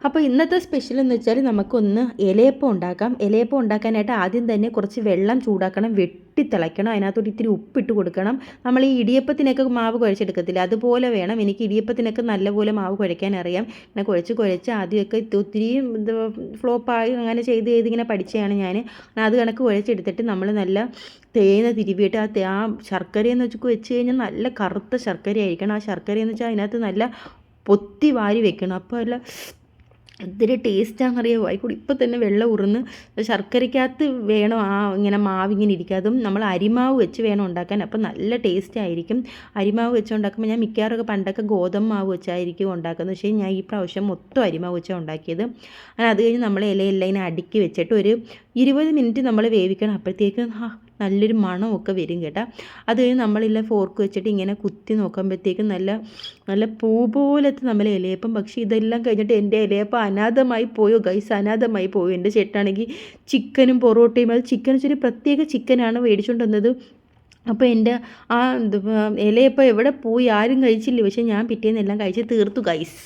അപ്പോൾ ഇന്നത്തെ സ്പെഷ്യൽ എന്ന് വെച്ചാൽ നമുക്കൊന്ന് ഇലയപ്പം ഉണ്ടാക്കാം. ഇലയപ്പം ഉണ്ടാക്കാനായിട്ട് ആദ്യം തന്നെ കുറച്ച് വെള്ളം ചൂടാക്കണം, വെട്ടിത്തിളയ്ക്കണം, അതിനകത്തോട്ട് ഇത്തിരി ഉപ്പിട്ട് കൊടുക്കണം. നമ്മൾ ഈ ഇടിയപ്പത്തിനൊക്കെ മാവ് കുഴച്ചെടുക്കത്തില്ല, അതുപോലെ വേണം. എനിക്ക് ഇടിയപ്പത്തിനൊക്കെ നല്ലപോലെ മാവ് കുഴയ്ക്കാൻ അറിയാം. ഇങ്ങനെ കുഴച്ച് ആദ്യമൊക്കെ ഒത്തിരി ഇത് ഫ്ലോപ്പായി അങ്ങനെ ചെയ്ത് ഇങ്ങനെ പഠിച്ചതാണ് ഞാൻ. അത് കണക്ക് കുഴച്ചെടുത്തിട്ട് നമ്മൾ നല്ല തേങ്ങ തിരുവിയിട്ട് ആ ശർക്കരയെന്ന് വെച്ച് കഴിഞ്ഞാൽ നല്ല കറുത്ത ശർക്കര ആയിരിക്കണം. ആ ശർക്കരയെന്ന് വെച്ചാൽ അതിനകത്ത് നല്ല പൊത്തി വാരി വെക്കണം. അപ്പോൾ അല്ല എന്തൊരു ടേസ്റ്റാണെന്നറിയാമോ. ആയിക്കൂടി ഇപ്പം തന്നെ വെള്ളം ഉറുന്ന് ശർക്കരയ്ക്കകത്ത് വേണം ആ ഇങ്ങനെ മാവിങ്ങനെ ഇരിക്കുക. അതും നമ്മൾ അരിമാവ് വെച്ച് വേണം ഉണ്ടാക്കാൻ. അപ്പം നല്ല ടേസ്റ്റ് ആയിരിക്കും. അരിമാവ് വെച്ച് ഉണ്ടാക്കുമ്പോൾ ഞാൻ മിക്കവാറൊക്കെ പണ്ടൊക്കെ ഗോതമ്പ് മാവ് വെച്ചായിരിക്കും ഉണ്ടാക്കുന്നത്. പക്ഷേ ഞാൻ ഈ പ്രാവശ്യം മൊത്തം അരിമാവ് വെച്ചാണ് ഉണ്ടാക്കിയത്. അങ്ങനെ അത് കഴിഞ്ഞ് നമ്മൾ ഇലയെല്ലാം ഇങ്ങനെ അടുക്കി വെച്ചിട്ട് ഒരു 20 മിനിറ്റ് നമ്മൾ വേവിക്കണം. അപ്പോഴത്തേക്ക് നല്ലൊരു മണമൊക്കെ വരും കേട്ടോ. അത് കഴിഞ്ഞ് നമ്മളില്ല ഫോർക്ക് വെച്ചിട്ട് ഇങ്ങനെ കുത്തി നോക്കുമ്പോഴത്തേക്കും നല്ല നല്ല പൂ പോലത്തെ നമ്മൾ ഇലയപ്പം. പക്ഷേ ഇതെല്ലാം കഴിഞ്ഞിട്ട് എൻ്റെ ഇലയപ്പം അനാഥമായി പോയോ ഗൈസ്, അനാഥമായി പോയോ. എൻ്റെ ചേട്ടനാണെങ്കിൽ ചിക്കനും പൊറോട്ടയും, അത് ചിക്കൻ വെച്ചൊരു പ്രത്യേക ചിക്കനാണ് മേടിച്ചുകൊണ്ട് വന്നത്. അപ്പോൾ എൻ്റെ ആ ഇലയപ്പം എവിടെ പോയി, ആരും കഴിച്ചില്ല. പക്ഷേ ഞാൻ പിറ്റേന്ന് എല്ലാം കഴിച്ച് തീർത്തു ഗൈസ്.